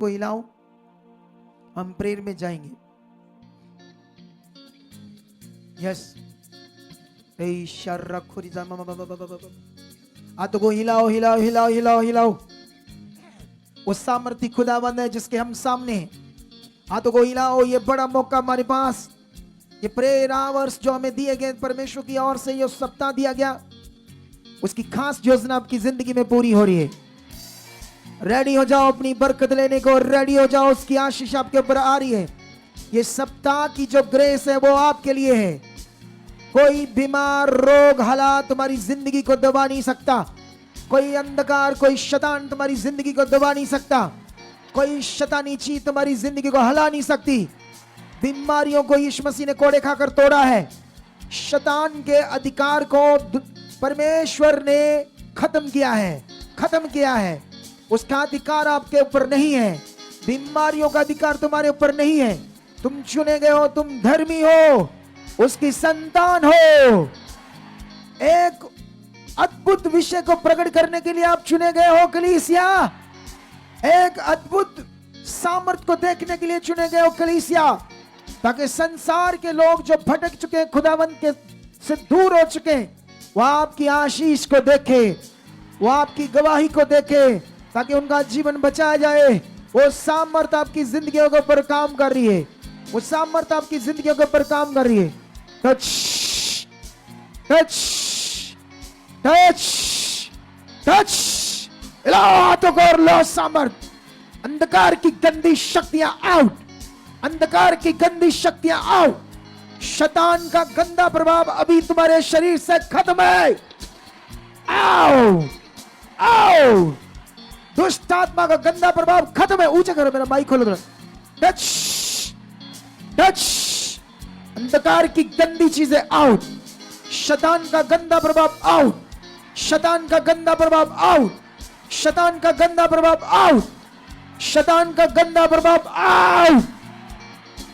को हिलाओ, हम प्रेयर में जाएंगे। यस, हाथों को हिलाओ हिलाओ हिलाओ हिलाओ हिलाओ। वो सामर्थी खुदावंद है जिसके हम सामने हैं। हाथों को हिलाओ। ये बड़ा मौका हमारे पास, ये प्रेयर आवर्स जो हमें दिए गए परमेश्वर की ओर से, ये सप्ताह दिया गया, उसकी खास योजना आपकी जिंदगी में पूरी हो रही है। रेडी हो जाओ अपनी बरकत लेने को, रेडी हो जाओ, उसकी आशीष आपके ऊपर आ रही है। ये सप्ताह की जो ग्रेस है वो आपके लिए है। कोई बीमार, रोग, हालात तुम्हारी जिंदगी को दबा नहीं सकता। कोई अंधकार, कोई शैतान तुम्हारी जिंदगी को दबा नहीं सकता। कोई शैतानी चीज तुम्हारी जिंदगी को हिला नहीं सकती। बीमारियों को यीशु मसीह ने कोड़े खाकर तोड़ा है। शैतान के अधिकार को परमेश्वर ने खत्म किया है, खत्म किया है। उसका अधिकार आपके ऊपर नहीं है। बीमारियों का अधिकार तुम्हारे ऊपर नहीं है। तुम चुने गए हो, तुम धर्मी हो, उसकी संतान हो। एक अद्भुत विषय को प्रकट करने के लिए आप चुने गए हो कलीसिया। एक अद्भुत सामर्थ को देखने के लिए चुने गए हो कलीसिया, ताकि संसार के लोग जो भटक चुके हैं, खुदावंत के से दूर हो चुके हैं, वह आपकी आशीष को देखे, वो आपकी गवाही को देखे, ताकि उनका जीवन बचाया जाए। वो सामर्थ आपकी जिंदगियों के ऊपर काम कर रही है। वो सामर्थ आपकी जिंदगियों के ऊपर काम कर रही है। टच टच टच टच, हाथों को और लो सामर्थ। अंधकार की गंदी शक्तियां आउट, अंधकार की गंदी शक्तियां आउट। शैतान का गंदा प्रभाव अभी तुम्हारे शरीर से खत्म है। आओ आओ, दुष्ट आत्मा का गंदा प्रभाव खत्म है। ऊंचा करो, मेरा माइक खोलो। टच टच, अंधकार की गंदी चीजें आउट। शैतान का गंदा प्रभाव आउट, शैतान का गंदा प्रभाव आउट, शैतान का गंदा प्रभाव आउट, शैतान का गंदा प्रभाव आउट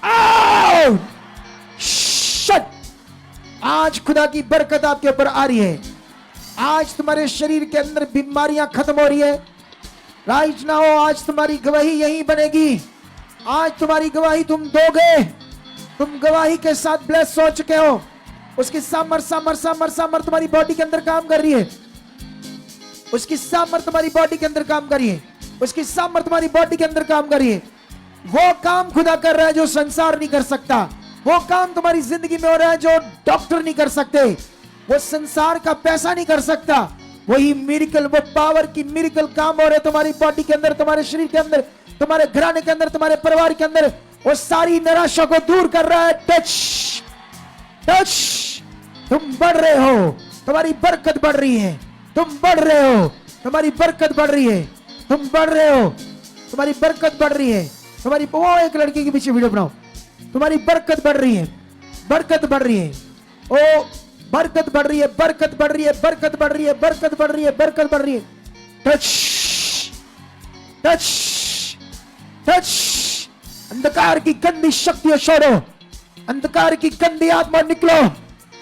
आउट। शट। आज खुदा की बरकत आपके ऊपर आ रही है। आज तुम्हारे शरीर के अंदर बीमारियां खत्म हो रही है। राइट ना हो, आज तुम्हारी गवाही यही बनेगी। आज तुम्हारी गवाही तुम दोगे। तुम गवाही के साथ ब्लेस हो चुके हो। उसकी सामर्थ सामर्थ सामर्थ सामर्थ तुम्हारी बॉडी के अंदर काम कर रही है। उसकी सामर्थ तुम्हारी बॉडी के अंदर काम कर रही है। उसकी सामर्थ तुम्हारी बॉडी के अंदर काम कर रही है। वो काम खुदा कर रहा है जो संसार नहीं कर सकता। वो काम तुम्हारी जिंदगी में हो रहा है जो डॉक्टर नहीं कर सकते, वो संसार का पैसा नहीं कर सकता। वही मिरेकल, वो पावर की मिरेकल काम हो रहे तुम्हारी बॉडी के अंदर, तुम्हारे शरीर के अंदर, तुम्हारे घराने के अंदर, तुम्हारे परिवार के अंदर। वो सारी निराशा को दूर कर रहा है। टच टच, तुम बढ़ रहे हो, तुम्हारी बरकत बढ़ रही है। तुम बढ़ रहे हो, तुम्हारी बरकत बढ़ रही है। तुम बढ़ रहे हो, तुम्हारी बरकत बढ़ रही है। तुम्हारी, वो एक लड़की के पीछे वीडियो बनाओ। तुम्हारी बरकत बढ़ रही है, बरकत बढ़ रही है। ओ बरकत बढ़ रही है, बरकत बढ़ रही है, बरकत बढ़ रही है, बरकत बढ़ रही है, बरकत बढ़ रही है। टच टच टच, अंधकार की गंदी शक्तियां छोड़ो। अंधकार की गंदी आत्मा निकलो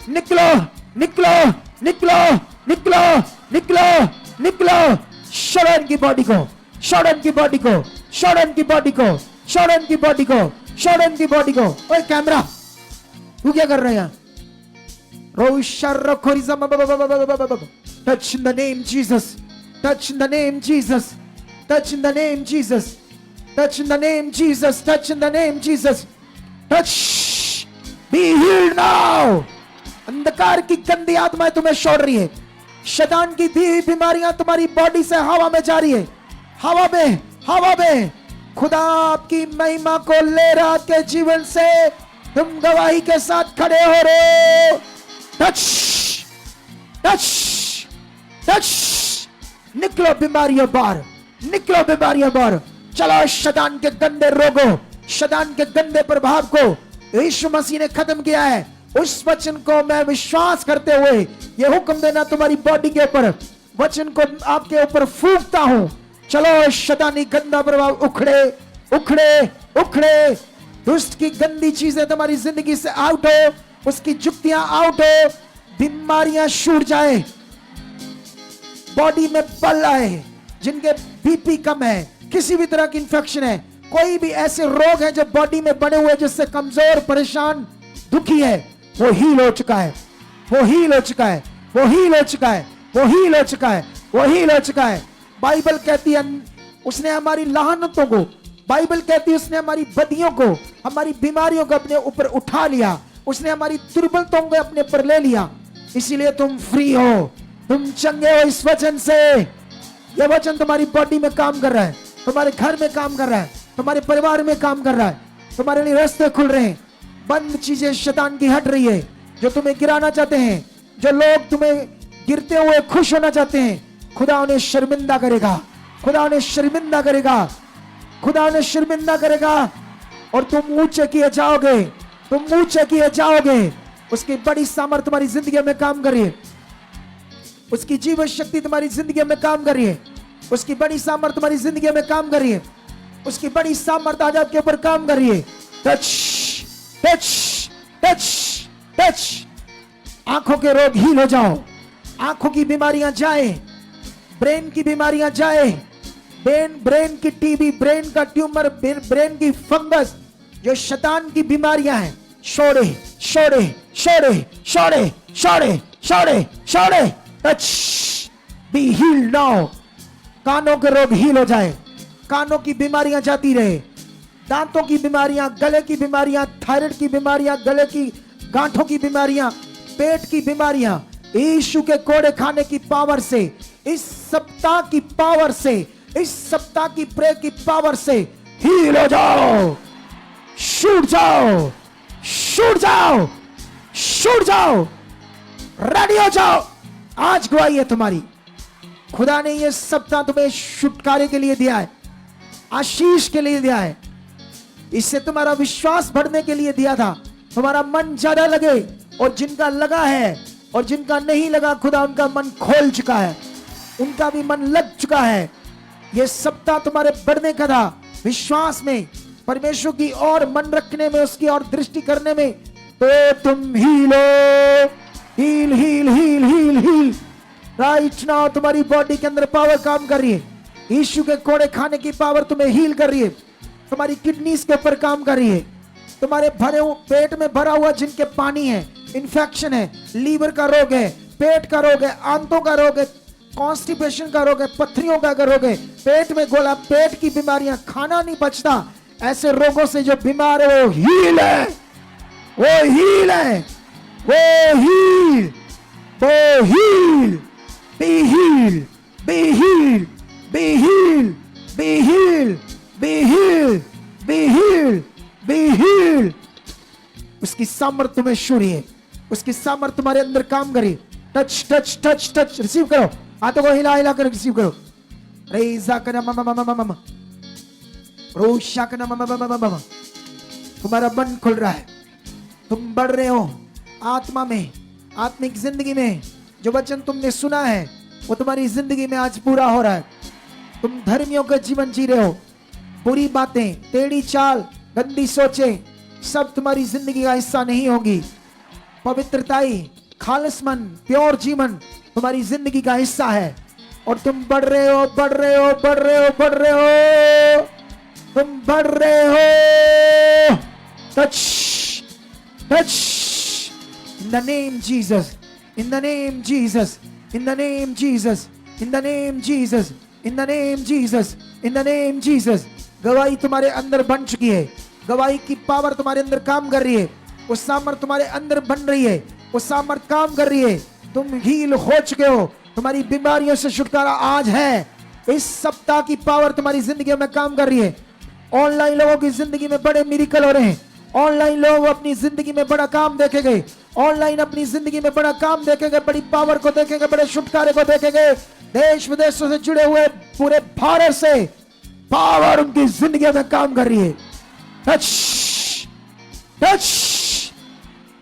निकलो निकलो निकलो निकलो निकलो निकलो। शोड़न की बॉडी को, शोड़न की बॉडी को, शोड़न की बॉडी को, शोड़न की बॉडी को, शोड़न की बॉडी को। ओए कैमरा, तू क्या कर रहा है यहाँ? Touch in the name Jesus. Touch in the name Jesus. Touch in the name Jesus. Touch in the name Jesus. Touch in the name Jesus. Touch. Be healed now. अंधकार की गंदी आत्माएं तुम्हें छोड़ रही है। शैतान की दी हुई बीमारियां तुम्हारी बॉडी से हवा में जा रही है। हवा में, हवा में। खुदा आपकी महिमा को ले रहा के जीवन से तुम गवाही के साथ खड़े हो रहे हो। टच टच टच, निकलो बीमारियों बाहर, निकलो बीमारियों बाहर। चलो शैतान के गंदे रोगों, शैतान के गंदे प्रभाव को यीशु मसीह ने खत्म किया है। उस वचन को मैं विश्वास करते हुए ये हुक्म देना तुम्हारी बॉडी के ऊपर, वचन को आपके ऊपर फूंकता हूं। चलो शैतानी गंदा प्रभाव उखड़े उखड़े उखड़े। दुष्ट की गंदी चीजें तुम्हारी जिंदगी से आउट हो, उसकी जुक्तियां आउट हो, बीमारियां छूट जाए, बॉडी में बल आए। जिनके बीपी कम है, किसी भी तरह की इंफेक्शन है, कोई भी ऐसे रोग है जो बॉडी में बने हुए, जिससे कमजोर, परेशान, दुखी है, वो हील हो चुका है, वो हील हो चुका है, वो हील हो चुका है, वो हील हो चुका है, वो हील हो चुका है। बाइबल कहती है उसने हमारी लानतों को, बाइबल कहती है उसने हमारी बदियों को, हमारी बीमारियों को अपने ऊपर उठा लिया, उसने हमारी दुर्बलताओं को अपने पर ले लिया। इसीलिए तुम फ्री हो, तुम चंगे हो इस वचन से। यह वचन तुम्हारी बॉडी में काम कर रहा है, तुम्हारे घर में काम कर रहा है, तुम्हारे परिवार में काम कर रहा है, तुम्हारे लिए रास्ते खुल रहे हैं, बंद चीजें शैतान की हट रही है। जो तुम्हें गिराना चाहते हैं, जो लोग तुम्हें गिरते हुए खुश होना चाहते हैं, खुदा उन्हें शर्मिंदा करेगा, खुदा उन्हें शर्मिंदा करेगा, खुदा उन्हें शर्मिंदा करेगा, और तुम ऊंचे किए जाओगे, तुम ऊंचे किए जाओगे। उसकी बड़ी सामर्थ तुम्हारी जिंदगी में काम कर रही है, उसकी जीवन शक्ति तुम्हारी जिंदगी में काम कर रही है, उसकी बड़ी सामर्थ तुम्हारी जिंदगी में काम कर रही है, उसकी बड़ी सामर्थ आज आपके ऊपर काम कर रही है। Touch touch touch touch. आंखों के रोग हील हो जाओ, आंखों की बीमारियां जाए, ब्रेन की बीमारियां जाए, ब्रेन की टीबी, ब्रेन का ट्यूमर, ब्रेन की फंगस, जो शैतान की बीमारियां हैं, छोड़े छोड़े छोड़े छोड़े छोड़े छोड़े छोड़े। Touch, be healed now. कानों के रोग हील हो जाए, कानों की बीमारियां जाती रहे, दांतों की बीमारियां, गले की बीमारियां, थायराइड की बीमारियां, गले की गांठों की बीमारियां, पेट की बीमारियां, यीशु के कोड़े खाने की पावर से, इस सप्ताह की पावर से, इस सप्ताह की प्रे की पावर से हील हो जाओ, छूट जाओ, छूट जाओ, छूट जाओ, रेडी हो जाओ। आज गवाही है तुम्हारी। खुदा ने यह सप्ताह तुम्हें छुटकारे के लिए दिया है, आशीष के लिए दिया है, इससे तुम्हारा विश्वास बढ़ने के लिए दिया था, तुम्हारा मन ज्यादा लगे। और जिनका लगा है और जिनका नहीं लगा, खुदा उनका मन खोल चुका है, उनका भी मन लग चुका है। यह सप्ताह तुम्हारे बढ़ने का था, विश्वास में, परमेश्वर की ओर मन रखने में, उसकी ओर दृष्टि करने में। तो तुम हीलो, heal heal heal heal heal. Right now तुम्हारी बॉडी के अंदर पावर काम कर रही है, यीशु के कोड़े खाने की पावर तुम्हें हील कर रही है, तुम्हारी किडनीज के ऊपर काम कर रही है, तुम्हारे भरे पेट में भरा हुआ जिनके पानी है, इन्फेक्शन है, लीवर का रोग है, पेट का रोग है, आंतों का रोग है, कॉन्स्टिपेशन का रोग है, पथरियों का रोग है, पेट में गोला, पेट की बीमारियां, खाना नहीं पचता, ऐसे रोगों से जो बीमार है वो हील है, वो हील है, वो हील, वो heal. Be heal, be heal, be heal, be heal, be heal, be heal, be heal. उसकी सामर्थ तुम्हें छूरिए, उसकी सामर्थ तुम्हारे अंदर काम करे। Touch touch touch touch, receive करो, हाथों को हिला हिला कर रिसीव करो। रेजा करना मम मम मम मम, रोशा करना मम मम मम मम। तुम्हारा मन खुल रहा है, तुम बढ़ रहे हो आत्मा में, आत्मिक जिंदगी में। जो वचन तुमने सुना है वो तुम्हारी जिंदगी में आज पूरा हो रहा है। तुम धर्मियों का जीवन जी रहे हो, बुरी बातें, टेढ़ी चाल, गंदी सोचें सब तुम्हारी जिंदगी का हिस्सा नहीं होगी। पवित्रताई, खालिसमन, प्योर जीवन तुम्हारी जिंदगी का हिस्सा है। और तुम बढ़ रहे हो, बढ़ रहे हो, बढ़ रहे हो, बढ़ रहे हो, तुम बढ़ रहे हो। Touch touch, in the name Jesus, in the name Jesus, in the name Jesus, in the name Jesus, in the name Jesus, in the name Jesus। गवाही तुम्हारे अंदर बन चुकी है, गवाही की पावर तुम्हारे अंदर काम कर रही है, वो सामर्थ तुम्हारे अंदर बन रही है, वो सामर्थ काम कर रही है। तुम हील हो चुके हो, तुम्हारी बीमारियों से छुटकारा आज है। इस सप्ताह की पावर तुम्हारी जिंदगी में काम कर रही है। ऑनलाइन लोगों की जिंदगी में बड़े मिरेकल हो रहे हैं, ऑनलाइन लोग अपनी जिंदगी में बड़ा काम देखेंगे, ऑनलाइन अपनी जिंदगी में बड़ा काम देखेंगे, बड़ी पावर को देखेंगे, बड़े छुटकारे को देखेंगे। देश विदेशों से जुड़े हुए पूरे भारत से पावर उनकी जिंदगी में काम कर रही है। Touch touch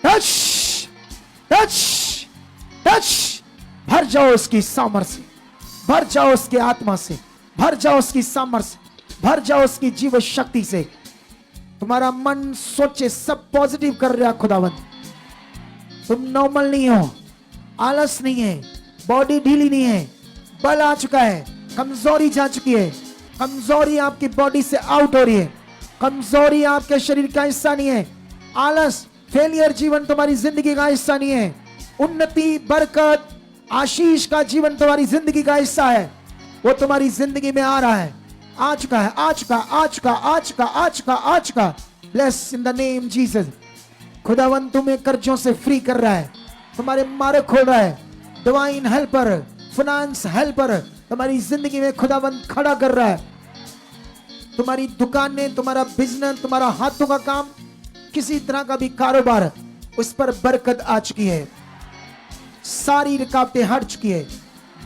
touch touch touch, भर जाओ उसकी सामर्थ से, भर जाओ उसकी आत्मा से, भर जाओ उसकी सामर्थ से, भर जाओ उसकी जीवन शक्ति से। तुम्हारा मन सोचे सब पॉजिटिव कर रहा खुदावंत। तुम नॉर्मल नहीं हो, आलस नहीं है, बॉडी ढीली नहीं है, बल आ चुका है, कमजोरी जा चुकी है। कमजोरी आपकी बॉडी से आउट हो रही है। कमजोरी आपके शरीर का हिस्सा नहीं है। आलस, फेलियर जीवन तुम्हारी जिंदगी का हिस्सा नहीं है। उन्नति, बरकत, आशीष का जीवन तुम्हारी जिंदगी का हिस्सा है। वो तुम्हारी जिंदगी में आ रहा है। आज का है, आज का, आज का, आज का, आज का, आज का। Bless in the name Jesus. खुदावन तुम्हें कर्जों से फ्री कर रहा है, तुम्हारे मार्ग खोल रहा है। डिवाइन हेल्पर, फाइनेंस हेल्पर तुम्हारी जिंदगी में खुदावन खड़ा कर रहा है। तुम्हारी दुकानें, तुम्हारा बिजनेस, तुम्हारा हाथों का काम, किसी तरह का भी कारोबार, उस पर बरकत आ चुकी है। सारी रुकावटें हट चुकी है।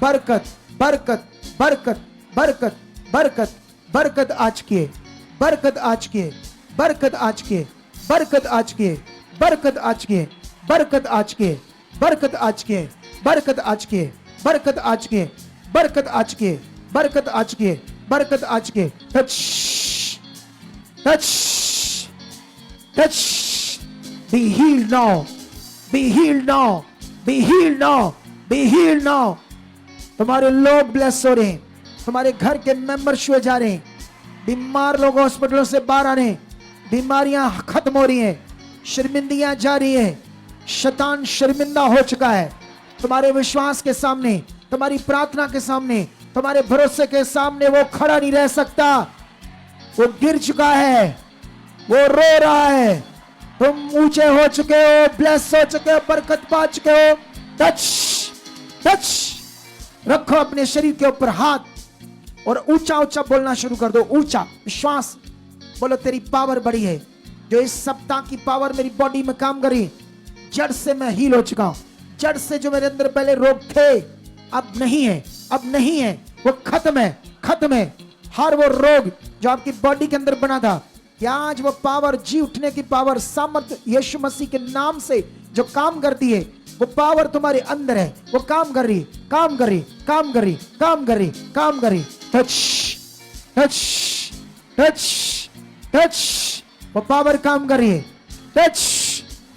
बरकत, बरकत, बरकत, बरकत, बरकत, बरकत आ चुकी है। बरकत आ चुकी है। बरकत आ चुकी है। बरकत आ चुकी है। बरकत आ चुकी है। बरकत आ चुकी है। बरकत आ चुकी है। बरकत आ चुकी है। बरकत आ चुकी है। बरकत आ चुकी है। बरकत आ चुकी है। बरकत आ चुकी है। Touch, touch, touch. Be healed now, be healed now, be healed now, be healed now. तुम्हारे लोग ब्लेस हो रहे हैं। तुम्हारे घर के मेंबर छुए जा रहे हैं। बीमार लोग हॉस्पिटलों से बाहर आ रहे हैं। बीमारियां खत्म हो रही हैं। शर्मिंदियां जा रही है। शैतान शर्मिंदा हो चुका है। तुम्हारे विश्वास के सामने, तुम्हारी प्रार्थना के सामने, तुम्हारे भरोसे के सामने वो खड़ा नहीं रह सकता। वो गिर चुका है, वो रो रहा है। तुम ऊंचे हो चुके हो, ब्लेस हो चुके हो, बरकत पा चुके हो। Touch, touch. रखो अपने शरीर के ऊपर हाथ और ऊंचा ऊंचा बोलना शुरू कर दो। ऊंचा विश्वास बोलो, तेरी पावर बड़ी है। जो इस सप्ताह की पावर मेरी बॉडी में काम करी, जड़ से मैं हील हो चुका हूं। जड़ से जो मेरे अंदर पहले रोग थे, अब नहीं है, अब नहीं है, वो खत्म है, खत्म है। हर वो रोग जो आपकी बॉडी के अंदर बना था, क्या आज वो पावर, जी उठने की पावर, सामर्थ यीशु मसीह के नाम से जो काम करती है, वो पावर तुम्हारे अंदर है। वो काम कर रही, काम कर रही, काम कर रही, काम कर रही, काम कर रही। Touch, touch, touch, touch. वो पावर काम कर रही है। टच,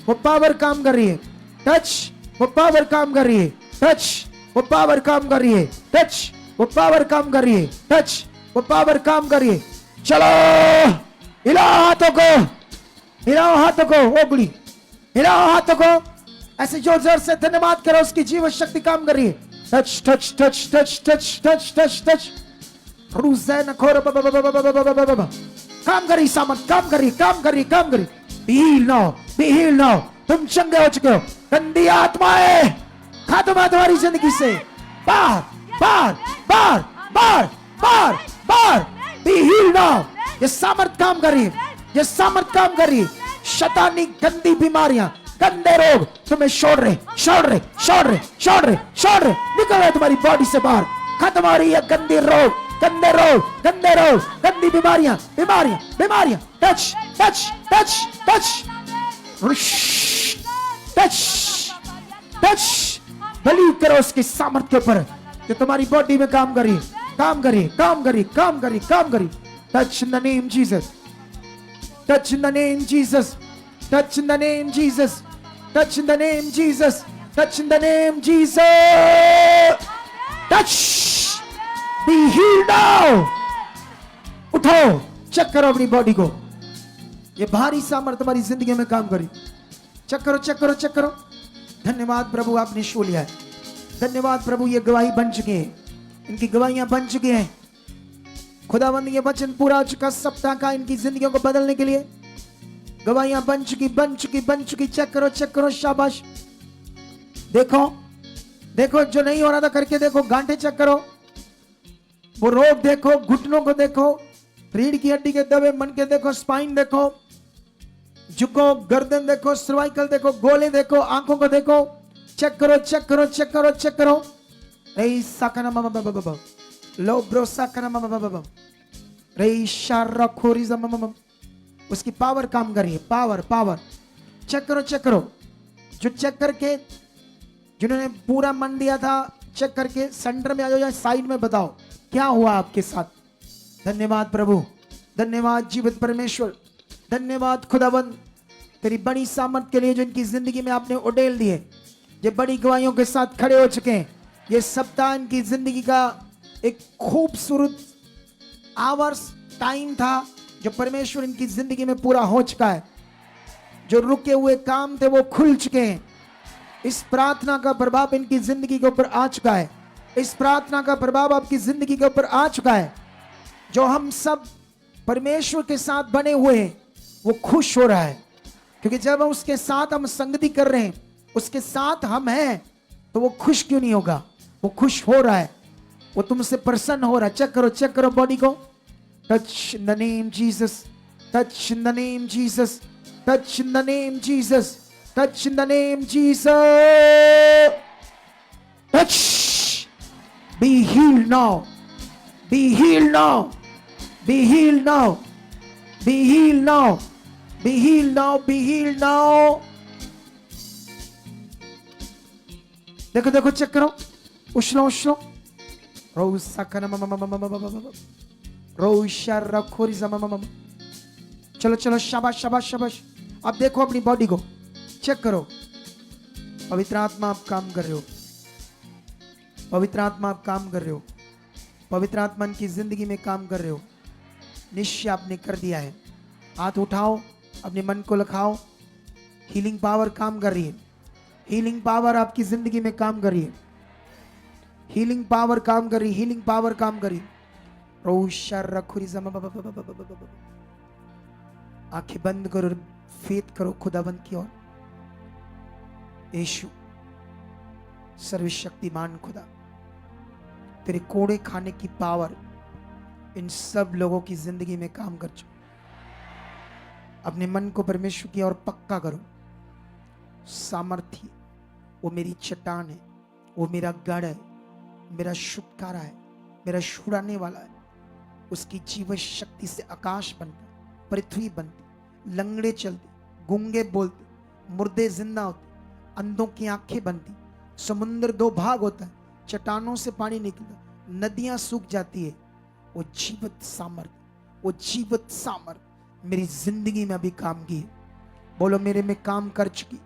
वो पावर काम कर रही है। टच, वो पावर काम कर रही है। टच, वो पावर काम कर रही है। टच, वो पावर काम कर रही है। टच, वो पावर काम कर रही है। चलो, हिलाओ हाथों को, हिलाओ हाथों को, ओगली हिलाओ हाथों को। ऐसे जोर जोर से धन्यवाद करो, उसकी जीवन शक्ति काम कर रही है। Touch, touch, touch, touch, touch, touch, touch, touch. काम करी सामर्थ, काम करी, काम करी, काम करी। Be healed now, be healed now. तुम चंगे हो चुके हो। गंदी आत्माएं खत्म है तुम्हारी जिंदगी से। बाहर, बाहर, बाहर, बाहर, बाहर, बाहर। Be healed now. ये सामर्थ काम कर रही है, ये सामर्थ काम कर रही है। शैतानी गंदी बीमारियां, गंदे रोग तुम्हें छोड़ रहे, छोड़ रहे, छोड़ रहे, छोड़ रहे, छोड़ रहे, निकल रहे तुम्हारी बॉडी से बाहर। खत्म हो रही है गंदी रोग, गंदे रोग, गंदे रोग, गंदी बीमारियां, बीमारियां, बीमारियां। Touch, touch, touch, touch, touch, touch. Believe करो उसकी सामर्थ के ऊपर जो तुम्हारी बॉडी में काम करी, काम करी, काम करी, काम करी, काम करी। Touch in the name Jesus, touch in the name Jesus, touch in the name Jesus, touch in the name Jesus, touch in the name Jesus. Touch, be healed now. उठो, चेक करो अपनी बॉडी को। ये भारी सामर्थ तुम्हारी जिंदगी में काम करी। चेक करो, चेक करो, चेक करो। धन्यवाद प्रभु, आपने छू लिया है। धन्यवाद प्रभु, ये गवाही बन चुकी है, इनकी गवाहियां बन चुकी हैं। खुदावंद ये वचन पूरा हो चुका सप्ताह का, इनकी जिंदगियों को बदलने के लिए गवाहियां बन चुकी, बन चुकी, बन चुकी। चेक करो, चेक करो, शाबाश। देखो, देखो, जो नहीं हो रहा था करके देखो। गांठे चेक करो, वो रोग देखो, घुटनों को देखो, रीढ़ की हड्डी के दबे, मन के देखो, स्पाइन देखो, झुको, गर्दन देखो, सर्वाइकल देखो, गोले देखो, आंखों को देखो। चेक करो, चेक करो, चेक करो, चेक करो। रई साकना मामा बाबा, लो ब्रो साकना मामा बाबा, रई शारा खोरीजा मामा। उसकी पावर काम कर रही है, पावर, पावर। चेक करो, चेक करो। जो चेक करके, जिन्होंने पूरा मन दिया था, चेक करके सेंटर में आ जाओ या साइड में बताओ क्या हुआ आपके साथ। धन्यवाद प्रभु, धन्यवाद जीवित परमेश्वर, धन्यवाद खुदाबंद तेरी बड़ी सामर्थ के लिए जो इनकी जिंदगी में आपने उड़ेल दिए। ये बड़ी गवाहियों के साथ खड़े हो चुके हैं। ये सप्ताह इनकी जिंदगी का एक खूबसूरत आवर्स टाइम था जो परमेश्वर इनकी जिंदगी में पूरा हो चुका है। जो रुके हुए काम थे वो खुल चुके हैं। इस प्रार्थना का प्रभाव इनकी जिंदगी के ऊपर आ चुका है। इस प्रार्थना का प्रभाव आपकी जिंदगी के ऊपर आ चुका है। जो हम सब परमेश्वर के साथ बने हुए हैं वो खुश हो रहा है, क्योंकि जब हम उसके साथ हम संगति कर रहे हैं, उसके साथ हम हैं, तो वो खुश क्यों नहीं होगा? वो खुश हो रहा है, वो तुमसे प्रसन्न हो रहा है। चेक करो बॉडी को। Touch in the name Jesus, touch in the name Jesus, touch in the name Jesus, touch in the name Jesus. Touch, be healed now, be healed now, be healed now, be healed now, be healed now, be healed now। देखो देखो check करो, उछलो उछलो। रोसा कना मम रोशा रखोरी मम। चलो चलो, शाबाश शाबाश शाबाश। अब देखो अपनी बॉडी को, चेक करो। पवित्र आत्मा आप काम कर रहे हो, पवित्र आत्मा आप काम कर रहे हो, पवित्र आत्मा की जिंदगी में काम कर रहे हो। निश्चय आपने कर दिया है। हाथ उठाओ, अपने मन को लखाओ। हीलिंग पावर काम कर रही है, हीलिंग पावर आपकी जिंदगी में काम कर रही है, हीलिंग पावर काम कर रही है, हीलिंग पावर काम कर रही है। आंखें बंद करो, फेथ करो खुदाबंद की ओर। यीशु सर्वशक्तिमान खुदा, तेरे कोड़े खाने की पावर इन सब लोगों की जिंदगी में काम कर चुके। अपने मन को परमेश्वर की ओर पक्का करो। सामर्थ्य, वो मेरी चट्टान है, वो मेरा गढ़ है, मेरा छुटकारा है, मेरा छुड़ाने वाला है। उसकी जीवन शक्ति से आकाश बनता, पृथ्वी बनती, लंगड़े चलते, गूंगे बोलते, मुर्दे जिंदा होते, अंधों की आंखें बनती, समुद्र दो भाग होता है, चट्टानों से पानी निकलता, नदियां सूख जाती है। वो जीवित सामर्थ, वो जीवित सामर्थ मेरी जिंदगी में अभी काम की। बोलो, मेरे में काम कर चुकी,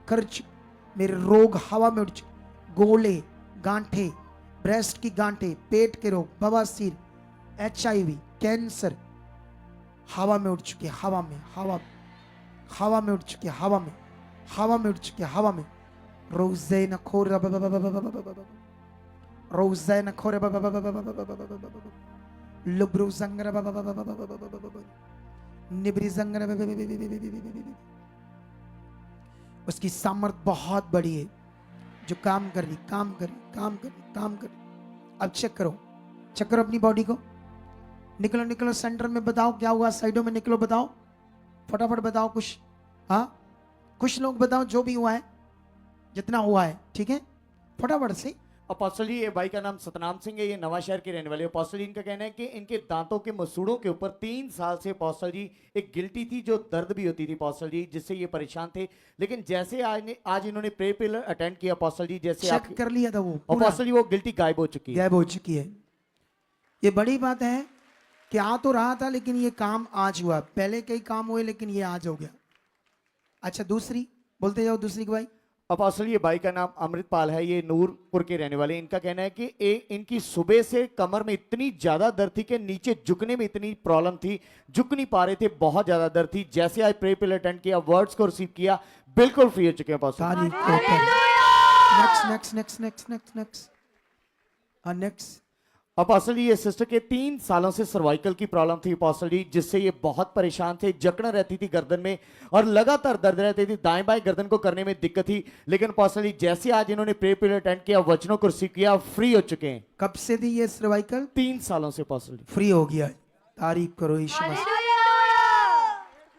कर चुकी। मेरे रोग हवा में उड़ चुके। गोले, गांठे, ब्रेस्ट की गांठे, पेट के रोग, बवासीर, HIV, कैंसर हवा में उड़ चुके, हवा में, हवा में उड़ चुके, हवा में, हवा में उड़ चुके, हवा में। रोज़े न खोर, रोज़े न खोर, लुब्रू संगर, निब्री संगर। उसकी सामर्थ बहुत बड़ी है, जो काम कर रही, काम कर रही, काम कर रही, काम कर रही। अब चेक करो, चेक करो अपनी बॉडी को। निकलो निकलो, सेंटर में बताओ क्या हुआ, साइडों में निकलो, बताओ फटाफट बताओ कुछ। हाँ, कुछ लोग बताओ जो भी हुआ है, जितना हुआ है, ठीक है, फटाफट से। अपोस्टल जी, ये भाई का नाम सतनाम सिंह है, ये नवा शहर के रहने वाले। अपोस्टल जी, इनका कहना है कि इनके दांतों के मसूड़ों के ऊपर 3 साल से अपोस्टल जी एक गिल्टी थी, जो दर्द भी होती थी अपोस्टल जी, जिससे ये परेशान थे। लेकिन जैसे आज इन्होंने प्रे पिलर अटेंड किया अपोस्टल जी, जैसे चेक कर लिया था वो अपोस्टल जी, वो गिल्टी गायब हो चुकी है, गायब हो चुकी है। ये बड़ी बात है कि आ तो रहा था, लेकिन ये काम आज हुआ। पहले कई काम हुए, लेकिन ये आज हो गया। अच्छा, दूसरी बोलते जाओ, दूसरी की भाई। अपोस्टल, ये भाई का नाम अमृतपाल है, ये नूरपुर के रहने वाले। इनका कहना है कि इनकी सुबह से कमर में इतनी ज्यादा दर्द थी कि नीचे झुकने में इतनी प्रॉब्लम थी, झुक नहीं पा रहे थे, बहुत ज्यादा दर्द थी। जैसे आज प्रे पिलर अटेंड किया, वर्ड्स को रिसीव किया, बिल्कुल फ्री हो चुके हैं apostle. Next next next next next next next. Apostle ji, ये सिस्टर के 3 सालों से सर्वाइकल की प्रॉब्लम थी अपोस्टल जी, जिससे ये बहुत परेशान थे। जकड़न रहती थी गर्दन में और लगातार दर्द रहती थी, दाएं बाएं गर्दन को करने में दिक्कत थी। लेकिन अपोस्टल जी, जैसे आज इन्होंने प्रे पीरियड अटेंड किया, वचनों को रिसीव किया, फ्री हो चुके हैं। कब से थी ये सर्वाइकल? 3 सालों से अपोस्टल जी फ्री हो गया। तारीफ करो यीशु मसीह।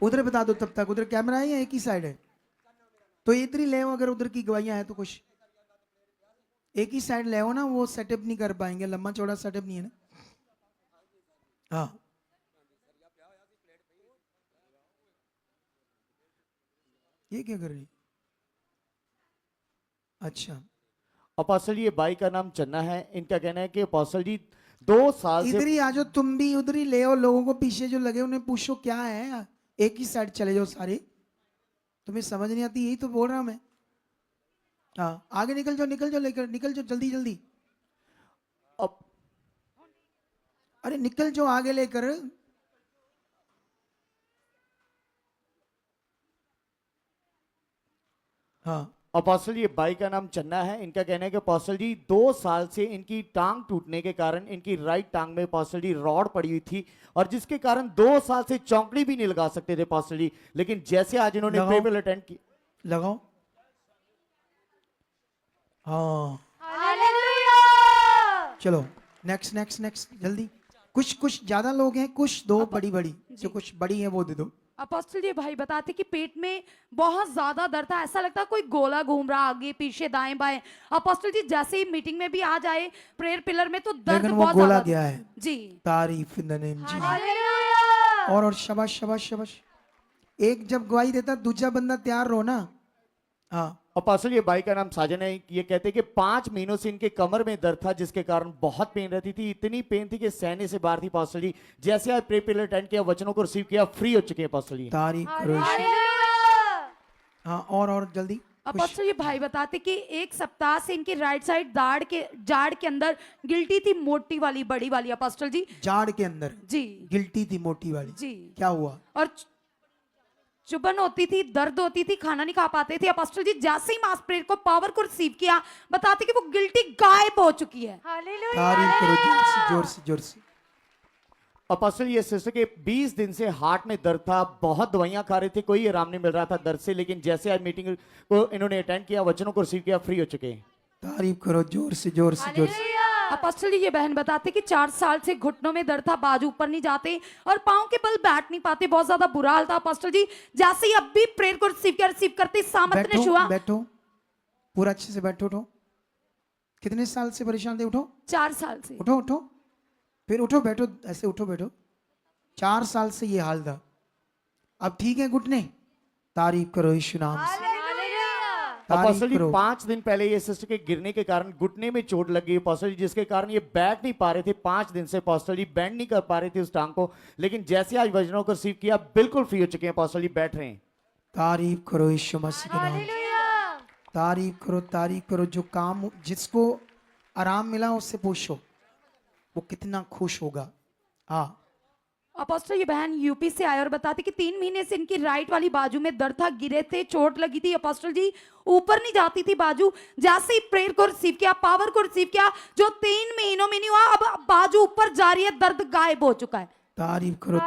उधर बता दो तब तक, उधर कैमरा है या एक ही साइड है? तो इधर ही ले, अगर उधर की गवाहियां है तो कुछ एक ही साइड ले हो ना, वो सेटअप नहीं कर पाएंगे, लंबा चौड़ा सेटअप नहीं है ना। हाँ, ये क्या कर रही? अच्छा, अपोस्टल जी, ये भाई का नाम चन्ना है। इनका कहना है कि अपोस्टल जी 2 साल इधर से ही आ जाओ, तुम भी उधर ही ले आओ। लोगों को पीछे जो लगे उन्हें पूछो क्या है, एक ही साइड चले जाओ सारे। तुम्हें समझ नहीं आती, यही तो बोल रहा हूं मैं। हाँ, आगे निकल जाओ, निकल जाओ, लेकर निकल जाओ, जल्दी जल्दी। अब अरे निकल जो आगे लेकर। हाँ अपोस्टल ये भाई का नाम चन्ना है। इनका कहना है कि अपोस्टल जी 2 साल से इनकी टांग टूटने के कारण इनकी राइट टांग में अपोस्टल जी रॉड पड़ी हुई थी और जिसके कारण 2 साल से चौंकड़ी भी नहीं लगा सकते थे अपोस्टल जी। लेकिन जैसे आज इन्होंने लगाओ। प्रेयर अटेंड की, लगाओ। हाँ हालेलुया। चलो नेक्स्ट नेक्स्ट नेक्स्ट जल्दी। कुछ कुछ ज्यादा लोग हैं, कुछ दो बड़ी बड़ी जो कुछ बड़ी है वो दे दो। अपोस्टल जी भाई बताते कि पेट में बहुत ज्यादा दर्द था, ऐसा लगता कोई गोला घूम रहा आगे पीछे दाएं बाएं। अपोस्टल जी जैसे ही मीटिंग में भी आ जाए प्रेयर पिलर में तो दर्द लेकिन वो बहुत गोला ज्यादा गया है। जी। तारीफ इन द नेम जी। हालेलुया। और शाबाश शाबाश शाबाश। एक जब गवाही देता दूसरा बंदा तैयार रहो ना। हाँ अपोस्टल ये भाई का नाम साजन है। ये कहते हैं कि 5 महीनों से इनके कमर में दर्द था जिसके कारण बहुत पेन रहती थी, इतनी पेन थी कि सहने से बाहर थी अपोस्टल जी। जैसे आज प्रेयर पिलर अटेंड किया, वचनों को रिसीव किया, फ्री हो चुके हैं अपोस्टल जी। तारीफ करो यीशु। हालेलुया। हाँ और जल्दी कुछ। अपोस्टल जी भाई बताते कि एक सप्ताह से इनकी राइट साइड जाड़ के अंदर गिल्टी थी, मोटी वाली बड़ी वाली अपोस्टल जी। जाड़ के अंदर जी गिल्टी थी मोटी वाली। जी। क्या हुआ? और चुभन होती थी, दर्द होती थी, खाना नहीं खा पाते थे। अपोस्टल जी जैसे ही मास प्रेयर को पावर को रिसीव किया, बताते कि वो गिल्टी गायब हो चुकी है। तारीफ करो जोर से जोर से जोर से। अपोस्टल ये सिस्टर के 20 दिन से हार्ट में दर्द था, बहुत दवाइयां खा रहे थे, कोई आराम नहीं मिल रहा था दर्द से। लेकिन जैसे आज मीटिंग को इन्होंने अटेंड किया, वचनों को रिसीव किया, फ्री हो चुके हैं। तारीफ करो जोर से जोर से जोर से। अपोस्टल जी ये बहन बताते कि 4 साल से घुटनों में दर्द था, बाजू ऊपर नहीं जाते और पाँव के बल बैठ नहीं पाते, बहुत ज्यादा बुरा हाल था। अपोस्टल जी जैसे ही अब भी प्रेयर को रिसीव करते सामर्थ ने बैठो छुआ। बैठो पूरा अच्छे से बैठो। उठो। कितने साल से परेशान थे? उठो 4 साल से। उठो उठो फिर उठो बैठो ऐसे उठो बैठो। 4 साल से ये हाल था, अब ठीक है घुटने? तारीफ करो यीशु नाम से। तारीफ अपोस्टल जी करो। 5 दिन पहले ये सिस्टर के गिरने के कारण घुटने में चोट लग गई अपोस्टल जी, जिसके कारण ये बैठ नहीं पा रहे थे। 5 दिन से अपोस्टल जी बैंड नहीं कर पा रहे थे उस टांग को। लेकिन जैसे आज वचनों को रिसीव किया, बिल्कुल फ्री हो चुके हैं अपोस्टल जी, बैठ रहे हैं। तारीफ करो यीशु मसीह के नाम से। तारीफ करो। जो काम जिसको आराम मिला उससे पूछो वो कितना खुश होगा। हाँ अपोस्टल ये बहन यूपी से आए और बताते कि 3 महीने से इनकी राइट वाली बाजू में दर्द था, गिरे थे, चोट लगी थी। अपोस्टल जी ऊपर नहीं जाती थी बाजू, जैसे ही प्रेयर को रिसीव किया, पावर को रिसीव किया, जो 3 महीनों में नहीं हुआ, अब बाजू ऊपर जा रही है, दर्द गायब हो चुका है। तारीफ करो।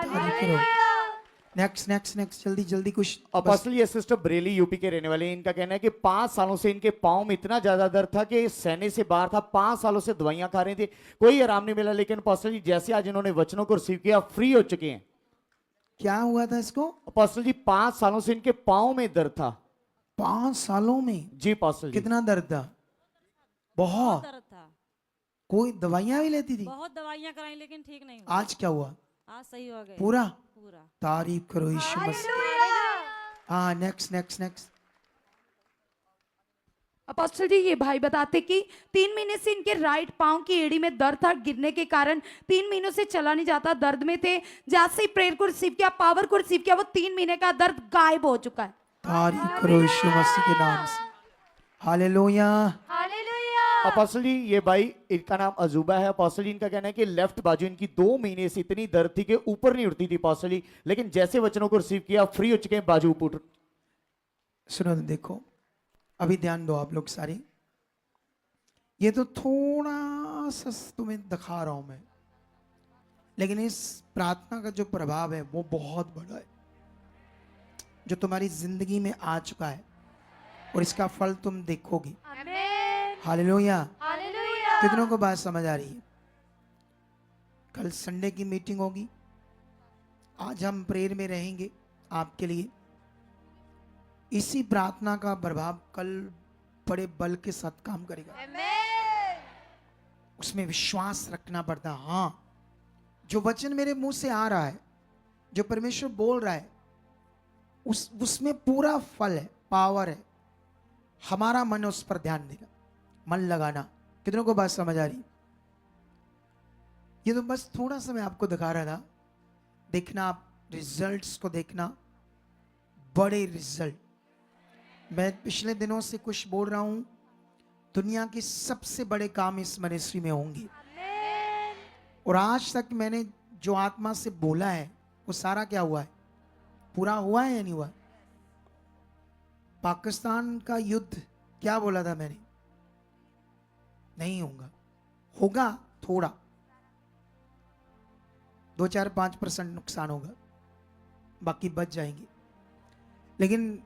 नेक्स्ट नेक्स्ट नेक्स्ट जल्दी जल्दी कुछ। अपोस्टल ये सिस्टर बरेली यूपी के रहने वाले हैं। इनका कहना है कि 5 सालों से इनके पाँव में इतना ज्यादा दर्द था कि सहने से बाहर था। 5 सालों से दवाइयां खा रहे थे, कोई आराम नहीं मिला। लेकिन अपोस्टल जी जैसे आज इन्होंने वचनों को रिसीव किया, फ्री हो चुके हैं। क्या हुआ था इसको? अपोस्टल जी 5 सालों से इनके पाँव में दर्द था। 5 सालों में जी अपोस्टल जी। कितना दर्द था? बहुत। दर्द था, कोई दवाइयां भी लेती थी? बहुत दवाइयां कराई लेकिन ठीक नहीं हुआ। आज क्या हुआ? आज सही हो गए पूरा? पूरा। तारीफ करो यीशु मसीह। हाँ next next next. Apostle ji ये भाई बताते कि 3 महीने से इनके राइट पांव की एड़ी में दर्द था, गिरने के कारण 3 महीनों से चला नहीं जाता, दर्द में थे। जैसे ही प्रेयर को रिसीव किया, पावर को रिसीव किया, वो 3 महीने का दर्द गायब हो चुका है। तारीफ करो यीशु मसीह के नाम से। हालेलुया। अपोस्टल जी ये भाई, इनका नाम अजूबा है। अपोस्टल जी इनका कहना है कि लेफ्ट बाजू इनकी 2 महीने से इतनी दर्द थी कि ऊपर नहीं उठती थी अपोस्टल जी। लेकिन जैसे वचनों को रिसीव किया, फ्री हो चुके हैं, बाजू ऊपर। सुनो देखो, अभी ध्यान दो आप लोग सारे। ये तो थोड़ा सा तुम्हें दिखा रहा हूं मैं, लेकिन इस प्रार्थना का जो प्रभाव है वो बहुत बड़ा है, जो तुम्हारी जिंदगी में आ चुका है और इसका फल तुम देखोगी। हालेलुया। कितनों को बात समझ आ रही है? कल संडे की मीटिंग होगी, आज हम प्रेयर में रहेंगे आपके लिए। इसी प्रार्थना का प्रभाव कल बड़े बल के साथ काम करेगा। उसमें विश्वास रखना पड़ता। हाँ, जो वचन मेरे मुंह से आ रहा है, जो परमेश्वर बोल रहा है, उसमें पूरा फल है, पावर है। हमारा मन उस पर ध्यान देगा, मन लगाना। कितनों को बात समझ आ रही? ये तो बस थोड़ा सा मैं आपको दिखा रहा था। देखना, आप रिजल्ट्स को देखना, बड़े रिजल्ट। मैं पिछले दिनों से कुछ बोल रहा हूं, दुनिया के सबसे बड़े काम इस मिनिस्ट्री में होंगे। और आज तक मैंने जो आत्मा से बोला है वो सारा क्या हुआ है, पूरा हुआ है या नहीं हुआ? पाकिस्तान का युद्ध क्या बोला था मैंने? नहीं होगा, होगा थोड़ा 2-4-5% नुकसान होगा, बाकी बच जाएंगे। लेकिन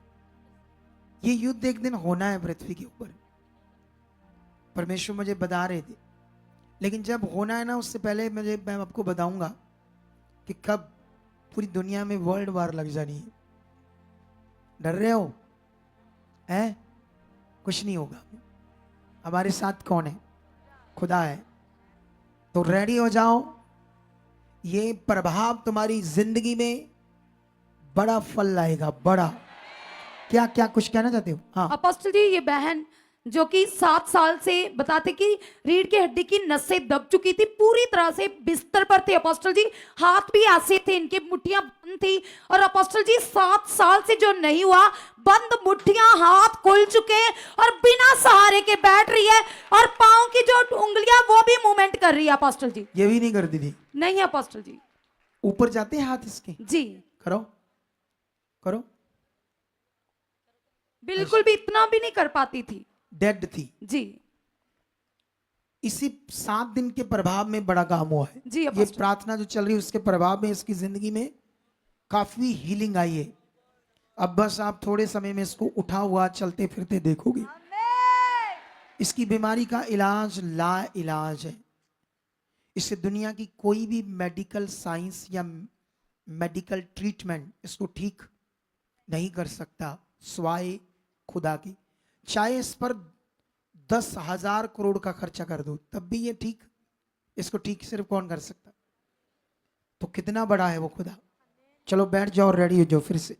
ये युद्ध एक दिन होना है पृथ्वी के ऊपर, परमेश्वर मुझे बता रहे थे। लेकिन जब होना है ना, उससे पहले मैं आपको बताऊंगा कि कब पूरी दुनिया में वर्ल्ड वार लग जानी है। डर रहे हो? हैं? कुछ नहीं होगा। हमारे साथ कौन है? खुदा है। तो रेडी हो जाओ, ये प्रभाव तुम्हारी जिंदगी में बड़ा फल लाएगा, बड़ा। क्या क्या कुछ कहना चाहते हो? हाँ। अपोस्टल जी, ये बहन जो कि 7 साल से बताते कि रीढ़ की हड्डी की नसें दब चुकी थी, पूरी तरह से बिस्तर पर थे अपोस्टल जी, हाथ भी ऐसे थे, इनकी मुट्ठियां बंद थी। और अपोस्टल जी 7 साल से जो नहीं हुआ, बंद मुट्ठियां, हाथ खुल चुके और बिना सहारे के बैठ रही है, और पांव की जो उंगलियां वो भी मूवमेंट कर रही है अपोस्टल जी। ये भी नहीं करती थी? नहीं अपोस्टल जी। ऊपर जाते हैं हाथ इसके? जी करो करो। बिल्कुल भी इतना भी नहीं कर पाती थी, डेड थी जी। इसी 7 दिन के प्रभाव में बड़ा काम हुआ है। जी, ये अपोस्टल। प्रार्थना जो चल रही है उसके प्रभाव में इसकी जिंदगी में काफी हीलिंग आई है। अब बस आप थोड़े समय में इसको उठा हुआ चलते फिरते देखोगे। इसकी बीमारी का इलाज ला इलाज है। इसे दुनिया की कोई भी मेडिकल साइंस या मेडिकल ट्रीटमेंट इसको ठीक नहीं कर सकता, स्वाय खुदा की। चाहे इस पर 10,000 करोड़ का खर्चा कर दो, तब भी ये ठीक, इसको ठीक सिर्फ कौन कर सकता? तो कितना बड़ा है वो खुदा। चलो बैठ जाओ, रेडी हो जाओ फिर से।